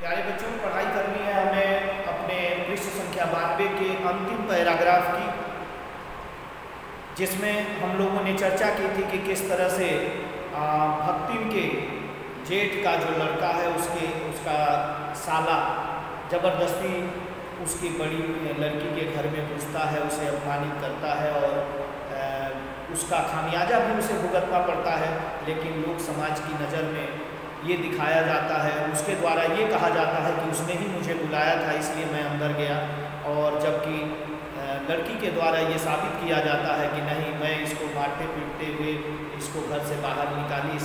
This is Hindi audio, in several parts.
प्यारे बच्चों, पढ़ाई करनी है हमें अपने पृष्ठ संख्या 92 के अंतिम पैराग्राफ की, जिसमें हम लोगों ने चर्चा की थी कि किस तरह से भक्तिन के जेठ का जो लड़का है उसका साला ज़बरदस्ती उसकी बड़ी लड़की के घर में घुसता है, उसे अपमानित करता है और उसका खामियाजा भी उसे भुगतना पड़ता है। लेकिन लोक समाज की नज़र में ये दिखाया जाता है, उसके द्वारा ये कहा जाता है कि उसने ही मुझे बुलाया था इसलिए मैं अंदर गया, और जबकि लड़की के द्वारा ये साबित किया जाता है कि नहीं, मैं इसको मारते पीटते हुए इसको घर से बाहर निकाली,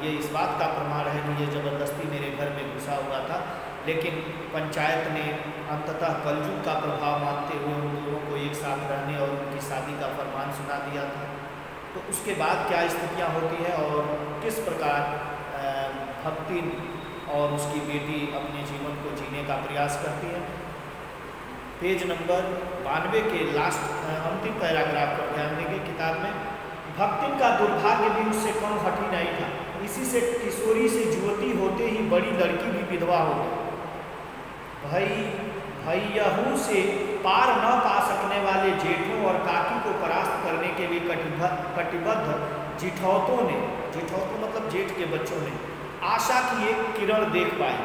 ये इस बात का प्रमाण है कि ये ज़बरदस्ती मेरे घर में घुसा हुआ था। लेकिन पंचायत ने अंततः कलयुग का प्रभाव मानते हुए उन दोनों को एक साथ रहने और उनकी शादी का फरमान सुना दिया था। तो उसके बाद क्या स्थितियाँ होती हैं और किस प्रकार भक्तिन और उसकी बेटी अपने जीवन को जीने का प्रयास करती है। पेज नंबर 92 के अंतिम पैराग्राफ पर ध्यान देंगे। किताब में भक्तिन का दुर्भाग्य भी उससे कम हटी नहीं था। इसी से किशोरी से युवती होते ही बड़ी लड़की भी विधवा हो गई। भैयहू से पार न पा सकने वाले जेठों और काकी को परास्त करने के लिए कटिबद्ध जिठौतों ने, जिठौतों मतलब जेठ के बच्चों ने, आशा की एक किरण देख पाई।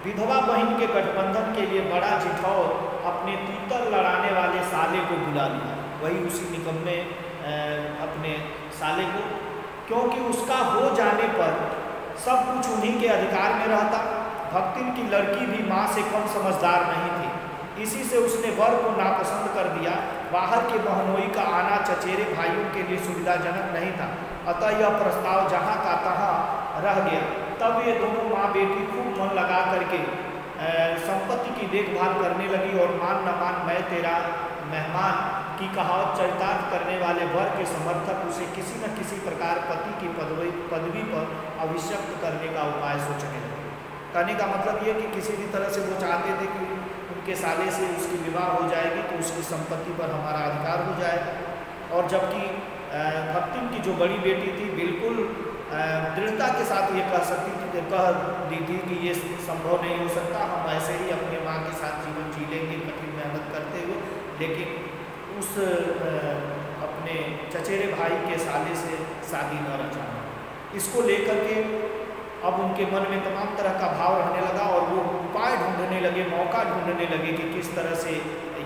विधवा बहन के गठबंधन के लिए बड़ा जिठौत अपने तीतर लड़ाने वाले साले को बुला लिया, वही उसी निकम्मे अपने साले को, क्योंकि उसका हो जाने पर सब कुछ उन्हीं के अधिकार में रहता। भक्तिन की लड़की भी माँ से कम समझदार नहीं थी, इसी से उसने वर को नापसंद कर दिया। बाहर के बहनोई का आना चचेरे भाइयों के लिए सुविधाजनक नहीं था, अतः यह प्रस्ताव जहाँ का तहाँ रह गया। तब ये दोनों माँ बेटी खूब मन लगा करके संपत्ति की देखभाल करने लगी और मान न मान मैं तेरा मेहमान की कहावत चरितार्थ करने वाले वर के समर्थक उसे किसी न किसी प्रकार पति की पदवी पर अभिषिक्त करने का उपाय सोचने लगे। कहने का मतलब ये कि किसी भी तरह से वो चाहते थे कि उनके साले से उसकी विवाह हो जाएगी तो उसकी संपत्ति पर हमारा अधिकार हो जाएगा। और जबकि भक्तिन की जो बड़ी बेटी थी बिल्कुल दृढ़ता के साथ ये कह दी थी कि ये संभव नहीं हो सकता, हम ऐसे ही अपने माँ के साथ जीवन जी लेंगे कठिन मेहनत करते हुए। लेकिन उस अपने चचेरे भाई के साले से शादी न रचाना, इसको लेकर के अब उनके मन में तमाम तरह का भाव रहने लगा और वो उपाय ढूंढने लगे, मौका ढूंढने लगे कि किस तरह से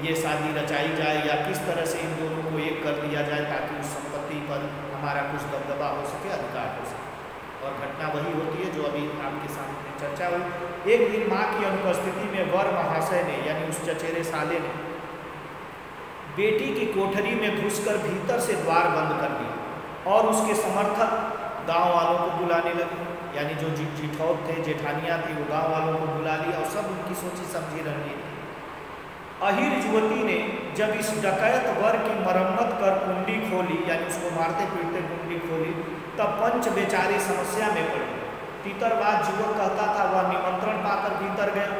ये शादी रचाई जाए या किस तरह से इन दोनों को एक कर दिया जाए ताकि उस संपत्ति पर हमारा कुछ दबदबा हो सके, अधिकार हो सके। और घटना वही होती है जो अभी आपके सामने चर्चा हुई। एक दिन माँ की अनुपस्थिति में वर महाशय ने, यानी उस चचेरे साले ने, बेटी की कोठरी में घुसकर भीतर से द्वार बंद कर दिया और उसके समर्थक गांव वालों को बुलाने लगे, यानी जो जिठौत थे, जेठानियाँ थी, वो गांव वालों को बुला लिया और सब उनकी सोची समझी रणनीति। अहिर युवती ने जब इस डकैत वर की मरम्मत कर कुंडी खोली, यानी उसको मारते पीटते कुंडी खोली, तब पंच बेचारे समस्या में पड़े। तीतरबाज युवक कहता था वह निमंत्रण पाकर भीतर गया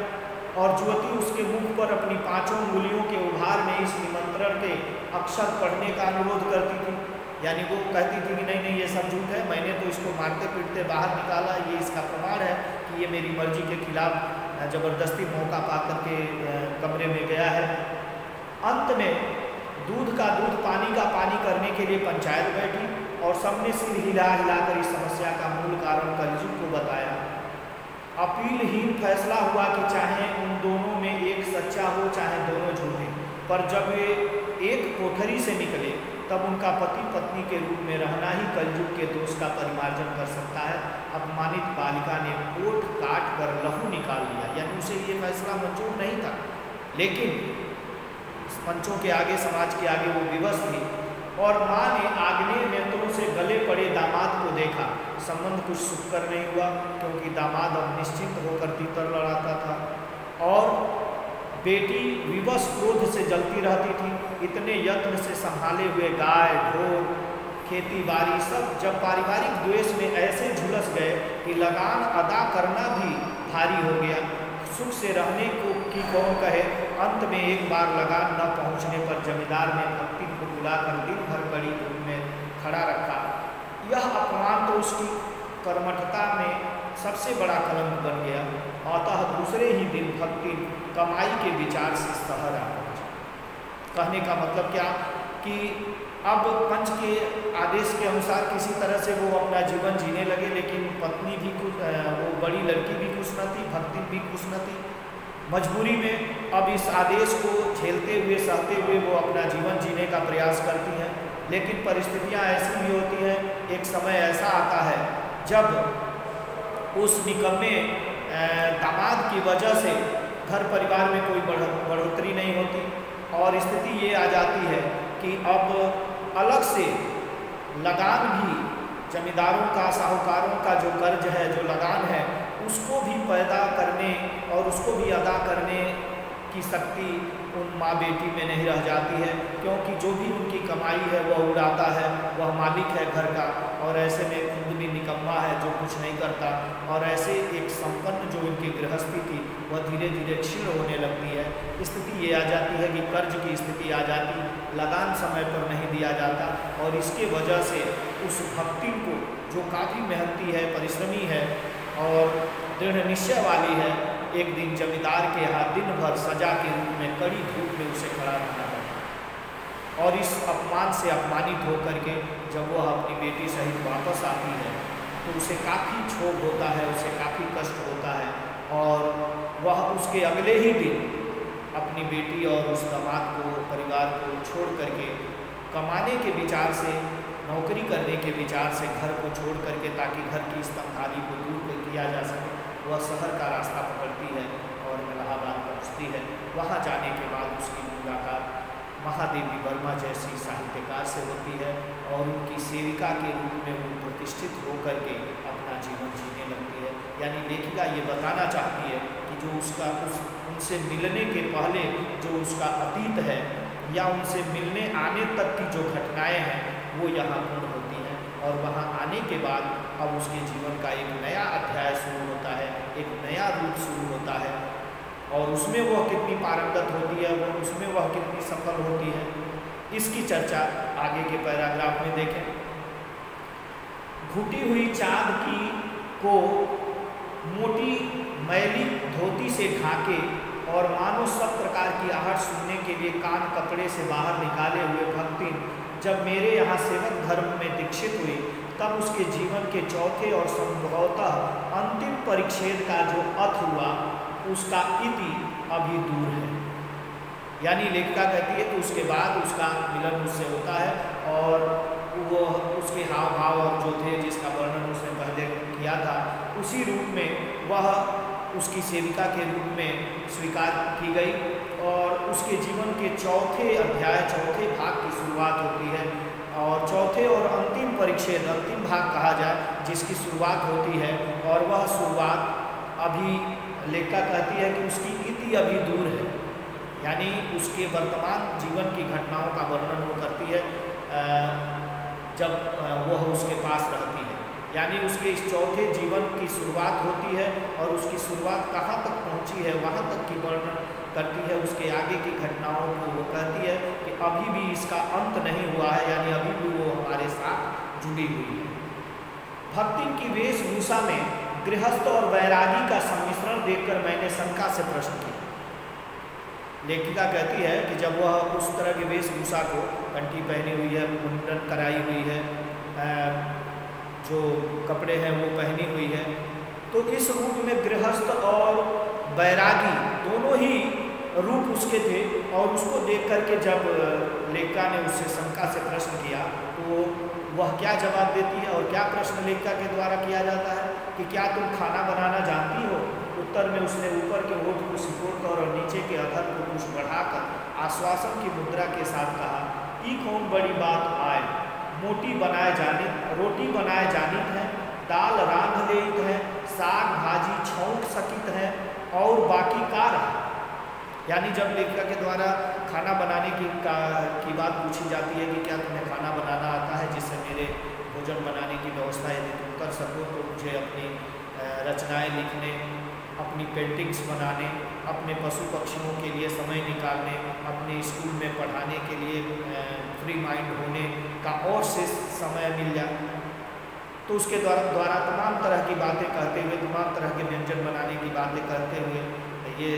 और युवती उसके मुख पर अपनी 5 उंगलियों के उभार में इस निमंत्रण के अक्षर पढ़ने का अनुरोध करती थी। यानी वो कहती थी कि नहीं ये सब झूठ है, मैंने तो इसको मारते पीटते बाहर निकाला, ये इसका प्रमाण है कि ये मेरी मर्जी के खिलाफ ज़बरदस्ती मौका पा करके कमरे में गया है। अंत में दूध का दूध पानी का पानी करने के लिए पंचायत बैठी और सबने सिर हिला हिलाकर इस समस्या का मूल कारण कलयुग को बताया। अपीलहीन फैसला हुआ कि चाहे उन दोनों में एक सच्चा हो चाहे दोनों झूठे, पर जब वे एक कोठरी से निकले तब उनका पति पत्नी के रूप में रहना ही कलयुग के दोष का परिमार्जन कर सकता है। अपमानित बालिका ने ओठ काट कर लहू निकाल लिया, यानी उसे ये फैसला मंजूर नहीं था, लेकिन पंचों के आगे, समाज के आगे वो विवश थी। और माँ ने आग्नेय नेत्रों से गले पड़े दामाद को देखा। संबंध कुछ सुखकर नहीं हुआ, क्योंकि दामाद अब निश्चिंत होकर तीतर लड़ाता था और बेटी विवश क्रोध से जलती रहती थी। इतने यत्न से संभाले हुए गाय ढोर खेती बाड़ी सब जब पारिवारिक द्वेष में ऐसे झुलस गए कि लगान अदा करना भी भारी हो गया। सुख से रहने की कौन कहे। अंत में एक बार लगान न पहुंचने पर जमींदार ने भक्ति को बुलाकर दिन भर बड़ी धूप में खड़ा रखा। यह अपमान तो उसकी कर्मठता में सबसे बड़ा कलंक बन गया। अतः दूसरे दूसरे ही दिन भक्तिन कमाई के विचार से शहर आ पहुंची। कहने का मतलब क्या कि अब पंच के आदेश के अनुसार किसी तरह से वो अपना जीवन जीने लगे, लेकिन पत्नी भी वो बड़ी लड़की भी खुश न थी, भक्ति भी खुश न थी। मजबूरी में अब इस आदेश को झेलते हुए सहते हुए वो अपना जीवन जीने का प्रयास करती हैं, लेकिन परिस्थितियां ऐसी भी होती हैं। एक समय ऐसा आता है जब उस निकम्मे दामाद की वजह से घर परिवार में कोई बढ़ोतरी नहीं होती और स्थिति ये आ जाती है कि अब अलग से लगान भी जमींदारों का, साहूकारों का जो कर्ज है, जो लगान है, उसको भी पैदा करने और उसको भी अदा करने की शक्ति उन माँ बेटी में नहीं रह जाती है, क्योंकि जो भी उनकी कमाई है वह उड़ाता है, वह मालिक है घर का, और ऐसे में खुद भी निकम्मा है जो कुछ नहीं करता। और ऐसे एक संपन्न जो उनकी गृहस्थी थी वह धीरे धीरे क्षीण होने लगती है। स्थिति ये आ जाती है कि कर्ज की स्थिति आ जाती, लगान समय पर नहीं दिया जाता, और इसके वजह से उस भक्ति को, जो काफ़ी मेहनती है, परिश्रमी है और दृढ़ निश्चय वाली है, एक दिन जमींदार के यहाँ दिन भर सजा के रूप में कड़ी धूप में उसे खड़ा रहना पड़ा। और इस अपमान से अपमानित होकर के जब वह अपनी बेटी सहित वापस आती है तो उसे काफ़ी क्षोभ होता है, उसे काफ़ी कष्ट होता है, और वह उसके अगले ही दिन अपनी बेटी और उस दामाद को, परिवार को छोड़ करके कमाने के विचार से, नौकरी करने के विचार से घर को छोड़ करके, ताकि घर की स्तंभाली को दूर किया जा सके, वह शहर का रास्ता पकड़ती है और इलाहाबाद पहुँचती है। वहाँ जाने के बाद उसकी मुलाकात महादेवी वर्मा जैसी साहित्यकार से होती है और उनकी सेविका के रूप में वो प्रतिष्ठित होकर के अपना जीवन जीने लगती है। यानी लेखिका ये बताना चाहती है कि जो उसका उनसे मिलने के पहले जो उसका अतीत है या उनसे मिलने आने तक की जो घटनाएं हैं वो यहाँ पूर्ण होती हैं, और वहाँ आने के बाद अब उसके जीवन का एक नया अध्याय शुरू होता है, एक नया रूप शुरू होता है, और उसमें वह कितनी पारंगत होती है, वो उसमें वह कितनी सफल होती है, इसकी चर्चा आगे के पैराग्राफ में देखें। घुटी हुई चाँद की को मोटी मैली धोती से ढाके और मानो सब प्रकार की आहट सुनने के लिए कान कपड़े से बाहर निकाले हुए भक्ति जब मेरे यहाँ सेवक धर्म में दीक्षित हुई, तब उसके जीवन के चौथे और संभवतः अंतिम परिच्छेद का जो अर्थ हुआ उसका इति अभी दूर है। यानी लेखिका कहती है कि उसके बाद उसका मिलन उससे होता है और वो उसके हाव भाव और जो थे जिसका वर्णन उसने पहले किया था उसी रूप में वह उसकी सेविका के रूप में स्वीकार की गई, और उसके जीवन के चौथे अध्याय, चौथे भाग की शुरुआत होती है, और चौथे और अंतिम परिच्छेद, अंतिम भाग कहा जाए, जिसकी शुरुआत होती है, और वह शुरुआत अभी लेखिका कहती है कि उसकी इति अभी दूर है। यानी उसके वर्तमान जीवन की घटनाओं का वर्णन वो करती है जब वह उसके पास रहती है। यानी उसके इस चौथे जीवन की शुरुआत होती है और उसकी शुरुआत कहाँ तक पहुँची है वहाँ तक की वर्णन करती है। उसके आगे की घटनाओं को वो कहती है कि अभी भी इसका अंत नहीं हुआ है, यानी अभी भी वो हमारे साथ जुड़ी हुई है। भक्ति की वेशभूषा में गृहस्थ और वैरागी का सम्मिश्रण देखकर मैंने शंका से प्रश्न किया। लेखिका कहती है कि जब वह उस तरह की वेशभूषा को, कंठी पहनी हुई है, मुंडन कराई हुई है, जो कपड़े हैं वो पहनी हुई है, तो इस रूप में गृहस्थ और वैरागी दोनों ही रूप उसके थे, और उसको देख करके जब लेखिका ने उससे शंका से प्रश्न किया तो वह क्या जवाब देती है और क्या प्रश्न लेखिका के द्वारा किया जाता है कि क्या तुम खाना बनाना जानती हो? उत्तर में उसने ऊपर के होठ को सिकोड़कर और नीचे के अधर को कुछ बढ़ाकर आश्वासन की मुद्रा के साथ कहा, ई कौन बड़ी बात आए, रोटी बनाए जानित है, दाल रांध लेत है, साग भाजी छौंक सकित है, और बाकी का रहा। यानी जब लेखिका के द्वारा खाना बनाने की बात पूछी जाती है कि क्या तुम्हें खाना बनाना आता है जिससे मेरे भोजन बनाने की व्यवस्था यदि तुम कर सको तो मुझे अपनी रचनाएं लिखने, अपनी पेंटिंग्स बनाने, अपने पशु पक्षियों के लिए समय निकालने, अपने स्कूल में पढ़ाने के लिए फ्री माइंड होने का और से समय मिल जाए। तो उसके द्वारा तमाम तरह की बातें कहते हुए, तमाम तरह के व्यंजन बनाने की बातें करते हुए ये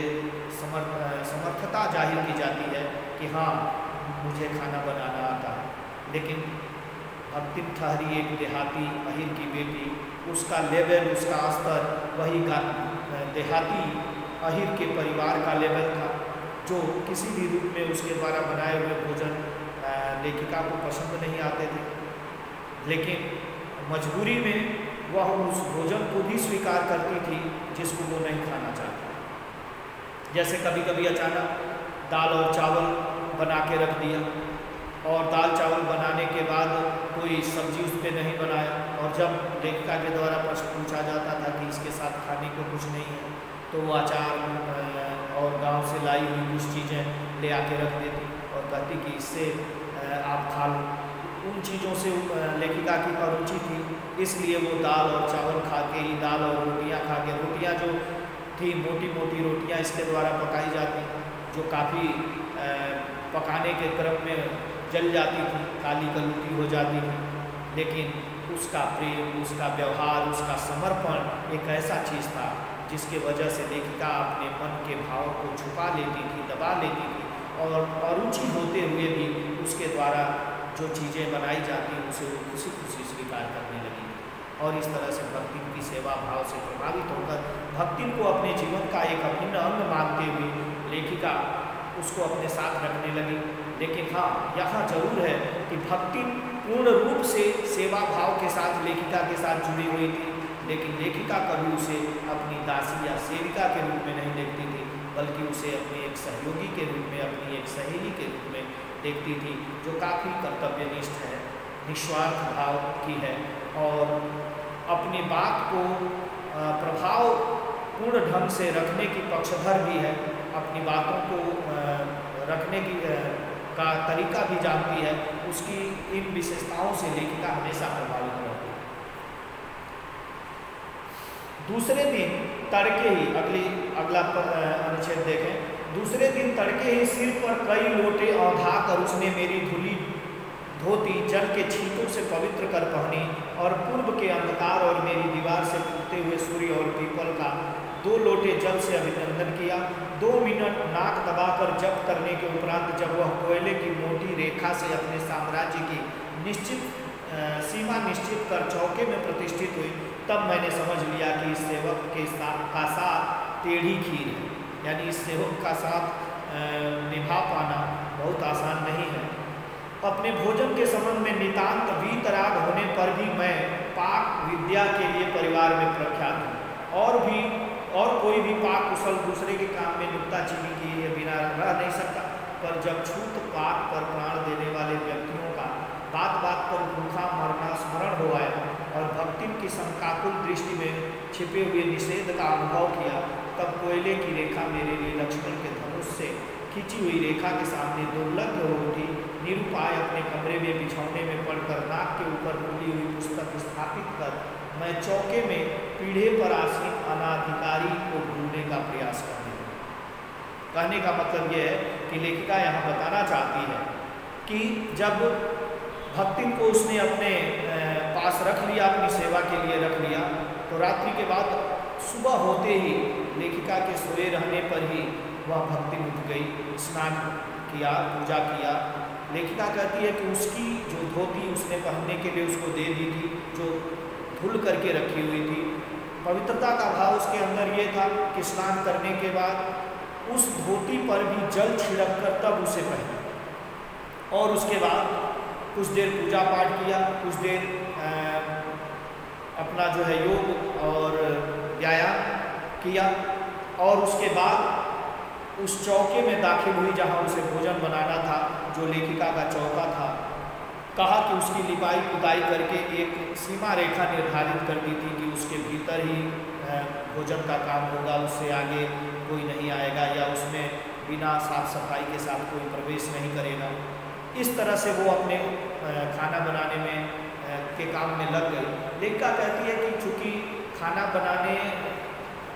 समर्थता जाहिर की जाती है कि हाँ मुझे खाना बनाना आता है। लेकिन भक्तिन ठहरी एक देहाती अहिर की बेटी, उसका लेवल, उसका स्तर वही देहाती अहिर के परिवार का लेवल था, जो किसी भी रूप में उसके द्वारा बनाए हुए भोजन लेखिका को पसंद नहीं आते थे। लेकिन मजबूरी में वह उस भोजन को भी स्वीकार करती थी जिसको वो नहीं खाना चाहती। जैसे कभी कभी अचानक दाल और चावल बना के रख दिया, और दाल चावल बनाने के बाद कोई सब्जी उस पर नहीं बनाया, और जब लेखिका के द्वारा प्रश्न पूछा जाता था कि इसके साथ खाने को कुछ नहीं है, तो वो अचार और गांव से लाई हुई कुछ चीज़ें ले आके रख देती और कहती कि इससे आप खा लो। उन चीज़ों से लेखिका की अरुचि थी, इसलिए वो दाल और चावल खा के ही, दाल और रोटियां खा के, रोटियां जो थी मोटी मोटी रोटियां इसके द्वारा पकाई जाती, जो काफ़ी पकाने के क्रम में जल जाती थी, काली कलूटी हो जाती थी। लेकिन उसका प्रेम, उसका व्यवहार, उसका समर्पण एक ऐसा चीज़ था जिसके वजह से लेखिका अपने मन के भाव को छुपा लेती थी, दबा लेती थी, और अरुचि होते हुए भी उसके द्वारा जो चीज़ें बनाई जाती उसे वो खुशी खुशी स्वीकार करने लगी। और इस तरह से भक्तिन की सेवा भाव से प्रभावित होकर भक्तिन को अपने जीवन का एक अभिन्न अंग मानते हुए लेखिका उसको अपने साथ रखने लगी। लेकिन हाँ, यहाँ जरूर है कि भक्तिन पूर्ण रूप से सेवा भाव के साथ लेखिका के साथ जुड़ी हुई थी, लेकिन लेखिका कभी उसे अपनी दासी या सेविका के रूप में नहीं देखती थी, बल्कि उसे अपने एक सहयोगी के रूप में, अपनी एक सहेली के रूप में देखती थी, जो काफ़ी कर्तव्यनिष्ठ है, निस्वार्थ भाव की है, और अपनी बात को प्रभावपूर्ण ढंग से रखने की पक्षधर भी है, अपनी बातों को रखने की का तरीका भी जानती है। उसकी इन विशेषताओं से लेखिका हमेशा प्रभावित रहती है। दूसरे दिन तड़के ही, अगला अनुच्छेद देखें। दूसरे दिन तड़के ही सिर पर कई लोटे औंधा कर उसने मेरी धुली धोती जल के छींटों से पवित्र कर पहनी, और पूर्व के अंधकार और मेरी दीवार से उगते हुए सूर्य और पीपल का 2 लोटे जल से अभिनंदन किया। 2 मिनट नाक दबाकर जप करने के उपरांत जब वह कोयले की मोटी रेखा से अपने साम्राज्य की सीमा निश्चित कर चौके में प्रतिष्ठित हुई, तब मैंने समझ लिया कि इस सेवक के का साथ टेढ़ी खीर है, यानी इस सेवक का साथ निभा पाना बहुत आसान नहीं है। अपने भोजन के संबंध में नितांत वीतराग होने पर भी मैं पाक विद्या के लिए परिवार में प्रख्यात हूँ, और कोई भी पाक कुशल दूसरे के काम में नुक्ताचीनी किए बिना रह नहीं सकता। पर जब छूत पाक पर प्राण देने वाले व्यक्तियों का बात बात पर भूखा मरना स्मरण हो आया, और भक्ति की शंकाकुल दृष्टि में छिपे हुए निषेध का अनुभव किया, तब कोयले की रेखा मेरे लिए लक्ष्मण के धनुष से खींची हुई रेखा के सामने दुर्लभ हो उठी। निरुपाय अपने कमरे में बिछौने में पड़कर नाक के ऊपर खुली हुई पुस्तक स्थापित कर मैं चौके में पीढ़े पर आसीन अनाधिकारी को ढूंढने का प्रयास करने लगा। कहने का मतलब यह है कि लेखिका यहाँ बताना चाहती है कि जब भक्तिन को उसने अपने पास रख लिया, अपनी सेवा के लिए रख लिया, तो रात्रि के बाद सुबह होते ही लेखिका के सोए रहने पर ही वह भक्तिन उठ गई, स्नान किया, पूजा किया। लेखिका कहती है कि उसकी जो धोती उसने पहनने के लिए उसको दे दी थी, जो धुल करके रखी हुई थी, पवित्रता का भाव उसके अंदर ये था कि स्नान करने के बाद उस धोती पर भी जल छिड़क कर तब उसे पहना, और उसके बाद कुछ देर पूजा पाठ किया, कुछ देर अपना जो है योग और व्यायाम किया, और उसके बाद उस चौके में दाखिल हुई जहाँ उसे भोजन बनाना था, जो लेखिका का चौका था। कहा कि उसकी लिपाई पुताई करके एक सीमा रेखा निर्धारित कर दी थी कि उसके भीतर ही भोजन का काम होगा, उससे आगे कोई नहीं आएगा, या उसमें बिना साफ सफाई के साथ कोई प्रवेश नहीं करेगा। इस तरह से वो अपने खाना बनाने में के काम में लग गई। लेखिका कहती है कि चूँकि खाना बनाने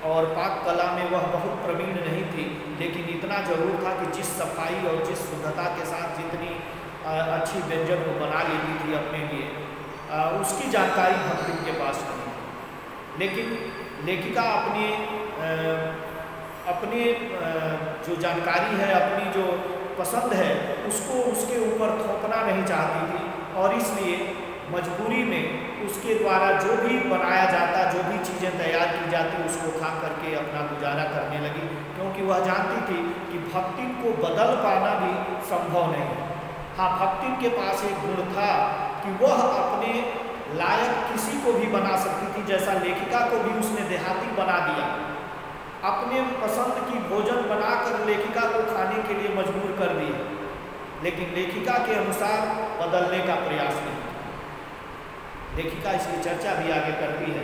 और पाक कला में वह बहुत प्रवीण नहीं थी, लेकिन इतना जरूर था कि जिस सफाई और जिस शुद्धता के साथ जितनी अच्छी व्यंजन वो बना लेती थी अपने लिए, उसकी जानकारी भक्ति के पास नहीं थी। लेकिन लेखिका अपने अपने जो जानकारी है, अपनी जो पसंद है, उसको उसके ऊपर थोपना नहीं चाहती थी, और इसलिए मजबूरी में उसके द्वारा जो भी बनाया जाता, जो भी चीज़ें तैयार की जाती, उसको खा करके अपना गुजारा करने लगी, क्योंकि वह जानती थी कि भक्तिन को बदल पाना भी संभव नहीं है। हाँ, भक्तिन के पास एक गुण था कि वह अपने लायक किसी को भी बना सकती थी। जैसा लेखिका को भी उसने देहाती बना दिया, अपने पसंद की भोजन बनाकर लेखिका को खाने के लिए मजबूर कर दिया, लेकिन लेखिका के अनुसार बदलने का प्रयास नहीं। लेखिका इसकी चर्चा भी आगे करती है।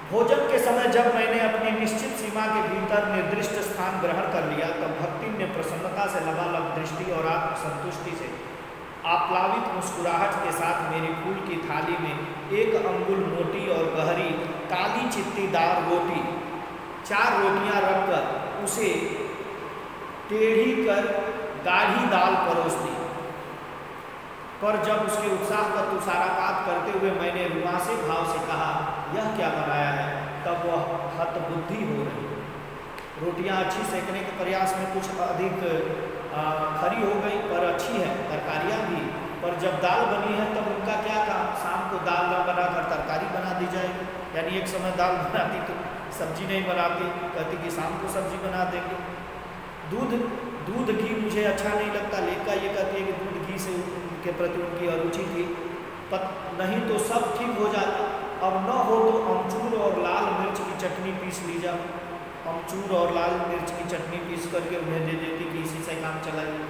भोजन के समय जब मैंने अपनी निश्चित सीमा के भीतर निर्दिष्ट स्थान ग्रहण कर लिया, तब भक्तिन ने प्रसन्नता से लबालब दृष्टि और आत्मसंतुष्टि से आप्लावित मुस्कुराहट के साथ मेरी फूल की थाली में 1 अंगुल मोटी और गहरी काली चित्तीदार रोटी, 4 रोटियां रखकर उसे टेढ़ी कर गाढ़ी दाल परोस दी। पर जब उसके उत्साह का तुषारापात करते हुए मैंने रुआंसे भाव से कहा, यह क्या बनाया है, तब वह हतबुद्धि हो रही। रोटियां अच्छी सेकने के प्रयास में कुछ अधिक खरी हो गई, पर अच्छी है, तरकारियां भी। पर जब दाल बनी है तब उनका क्या काम, शाम को दाल न बनाकर तरकारी बना दी जाएगी। यानी एक समय दाल बनाती तो सब्जी नहीं बनाती, कहती कि शाम को सब्जी बना देंगे। दूध घी मुझे अच्छा नहीं लगता, लेखिका ये कहती है कि दूध घी से के प्रति उनकी अरुचि थी। नहीं तो सब ठीक हो जाता, अब न हो तो अमचूर और लाल मिर्च की चटनी पीस ली जाए। अमचूर और लाल मिर्च की चटनी पीस करके उन्हें दे देती कि इसी से काम चलाइए।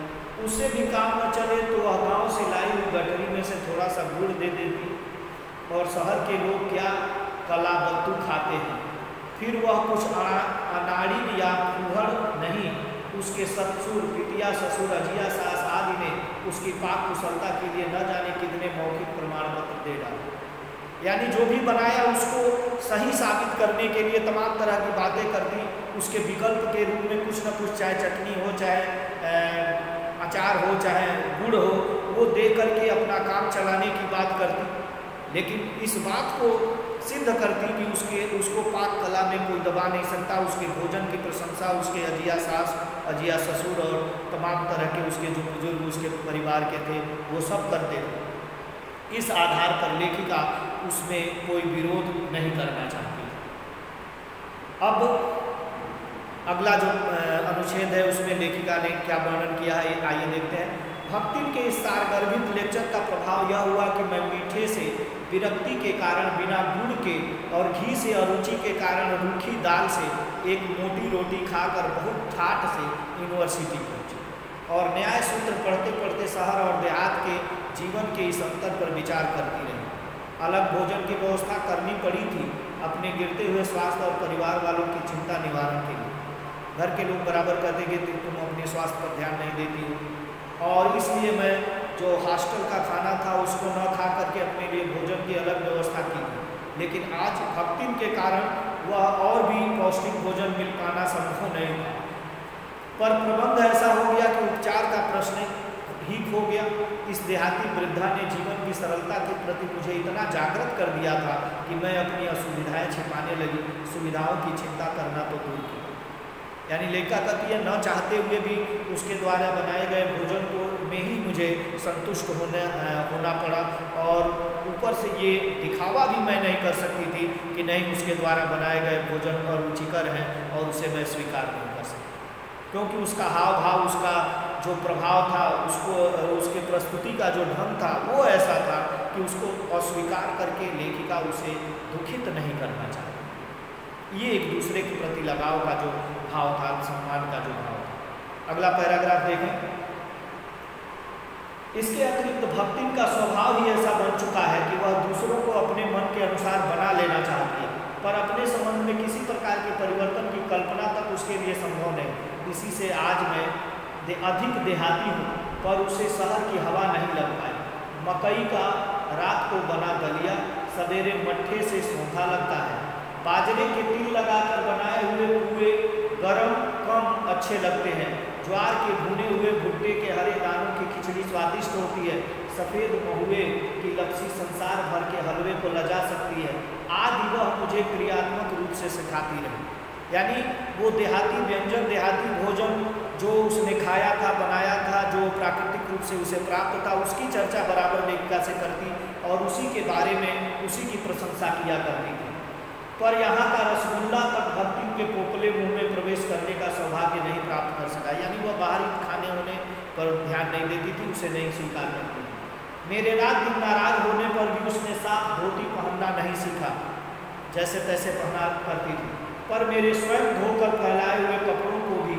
उससे भी काम न चले तो वह गाँव से लाई हुई गठरी में से थोड़ा सा गुड़ दे देती। और शहर के लोग क्या कलाबत्तू खाते हैं, फिर वह कुछ अनाड़ी या फूहड़ नहीं, उसके ससुर, पितिया ससुर, अजिया सास आदि ने उसकी पाक कुशलता के लिए न जाने कितने मौखिक प्रमाण पत्र दे डाले। यानी जो भी बनाया उसको सही साबित करने के लिए तमाम तरह की बातें करती। उसके विकल्प के रूप में कुछ न कुछ, चाहे चटनी हो, चाहे अचार हो, चाहे गुड़ हो, वो दे करके अपना काम चलाने की बात करती। लेकिन इस बात को सिद्ध करती कि उसको पाक कला में कोई दबा नहीं सकता। उसके भोजन की प्रशंसा उसके अजिया सास, अजिया ससुर और तमाम तरह के उसके जो बुजुर्ग उसके परिवार के थे वो सब करते थे। इस आधार पर लेखिका उसमें कोई विरोध नहीं करना चाहती। अब अगला जो अनुच्छेद है उसमें लेखिका ने क्या वर्णन किया है, आइए देखते हैं। भक्तिन के इस सारगर्भित लेक्चर का प्रभाव यह हुआ कि मैं मीठे से विरक्ति के कारण, बिना गुड़ के और घी से अरुचि के कारण रूखी दाल से एक मोटी रोटी खाकर बहुत ठाठ से यूनिवर्सिटी पहुंची और न्याय सूत्र पढ़ते पढ़ते शहर और देहात के जीवन के इस अंतर पर विचार करती रही। अलग भोजन की व्यवस्था करनी पड़ी थी अपने गिरते हुए स्वास्थ्य और परिवार वालों की चिंता निवारण के लिए। घर के लोग बराबर कहते कि तुम अपने स्वास्थ्य पर ध्यान नहीं देती हो, और इसलिए मैं जो हॉस्टल का खाना था उसको न खा करके अपने लिए भोजन की अलग व्यवस्था की थी। लेकिन आज भक्तिन के कारण वह और भी पौष्टिक भोजन मिल पाना संभव नहीं था। पर प्रबंध ऐसा हो गया कि उपचार का प्रश्न ही खो गया। इस देहाती वृद्धा ने जीवन की सरलता के प्रति मुझे इतना जागृत कर दिया था कि मैं अपनी असुविधाएं छिपाने लगी, सुविधाओं की चिंता करना तो दूर की। यानी लेखिका कहती है, न चाहते हुए भी उसके द्वारा बनाए गए भोजन को में ही मुझे संतुष्ट होना पड़ा, और ऊपर से ये दिखावा भी मैं नहीं कर सकती थी कि नहीं उसके द्वारा बनाए गए भोजन और रुचिकर हैं और उसे मैं स्वीकार नहीं कर सकती, क्योंकि उसका हाव भाव, उसका जो प्रभाव था, उसके प्रस्तुति का जो ढंग था वो ऐसा था कि उसको अस्वीकार करके लेखिका उसे दुखित नहीं करना चाहती। ये एक दूसरे के प्रति लगाव का जो भाव था, सम्मान का जो भाव था। अगला पैराग्राफ देखें। इसके अतिरिक्त भक्तिन का स्वभाव ही ऐसा बन चुका है कि वह दूसरों को अपने मन के अनुसार बना लेना चाहती है, पर अपने संबंध में किसी प्रकार के परिवर्तन की कल्पना तक उसके लिए संभव नहीं। इसी से आज मैं अधिक देहाती हूँ, पर उसे शहर की हवा नहीं लग पाई। मकई का रात को बना दलिया सवेरे मट्ठे से सूखा लगता है। बाजरे के तिल लगाकर बनाए हुए पुए गरम कम अच्छे लगते हैं। ज्वार के भुने हुए भुट्टे के हरे दानों की खिचड़ी स्वादिष्ट होती है। सफ़ेद महुए की लपसी संसार भर के हलवे को लजा सकती है। आदि वह मुझे क्रियात्मक रूप से सिखाती रही। यानी वो देहाती व्यंजन, देहाती भोजन जो उसने खाया था, बनाया था, जो प्राकृतिक रूप से उसे प्राप्त था, उसकी चर्चा बराबर लेखिका से करती और उसी के बारे में उसी की प्रशंसा किया करती थी। पर यहाँ का रसगुल्ला तक भक्ति के पोपले मुंह में प्रवेश करने का सौभाग्य नहीं प्राप्त कर सका, यानी वह बाहरी खाने होने पर ध्यान नहीं देती थी, उसे नहीं स्वीकार करती थी। मेरे रात दिन नाराज होने पर भी उसने साफ धोती पहनना नहीं सीखा, जैसे तैसे पहना करती थी। पर मेरे स्वयं धोकर फैलाए हुए कपड़ों को भी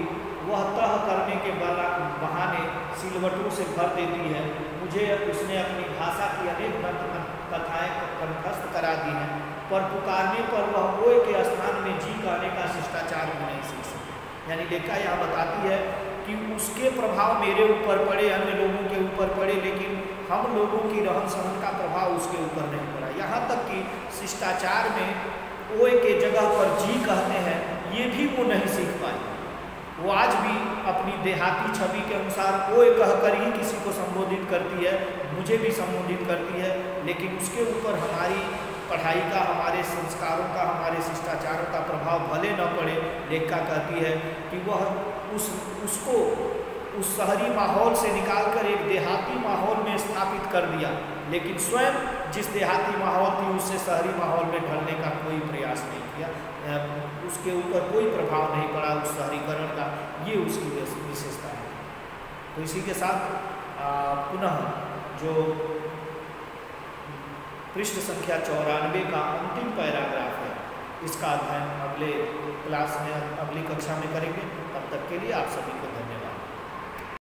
वह तह करने के बहाने सिलवटों से भर देती है। मुझे उसने अपनी भाषा की अनेक ग्रंथ कथाएँ कंठस्थ करा दी हैं, पर पुकारने पर वह ओए के स्थान में जी कहने का शिष्टाचार भी नहीं सीख सकती। यानी लेखिका यहाँ बताती है कि उसके प्रभाव मेरे ऊपर पड़े, अन्य लोगों के ऊपर पड़े, लेकिन हम लोगों की रहन सहन का प्रभाव उसके ऊपर नहीं पड़ा। यहाँ तक कि शिष्टाचार में ओए के जगह पर जी कहते हैं, ये भी वो नहीं सीख पाई। वो आज भी अपनी देहाती छवि के अनुसार ओए कहकर ही किसी को संबोधित करती है, मुझे भी संबोधित करती है, लेकिन उसके ऊपर हमारी पढ़ाई का, हमारे संस्कारों का, हमारे शिष्टाचारों का प्रभाव भले न पड़े। लेखिका कहती है कि वह उसको उस शहरी माहौल से निकालकर एक देहाती माहौल में स्थापित कर दिया, लेकिन स्वयं जिस देहाती माहौल थी उससे शहरी माहौल में ढलने का कोई प्रयास नहीं किया, उसके ऊपर कोई प्रभाव नहीं पड़ा उस शहरीकरण का। ये उसकी विशेषता है। तो इसी के साथ पुनः जो पृष्ठ संख्या 94 का अंतिम पैराग्राफ है, इसका अध्ययन अगले क्लास में, अगली कक्षा में करेंगे। तब तक के लिए आप सभी को धन्यवाद।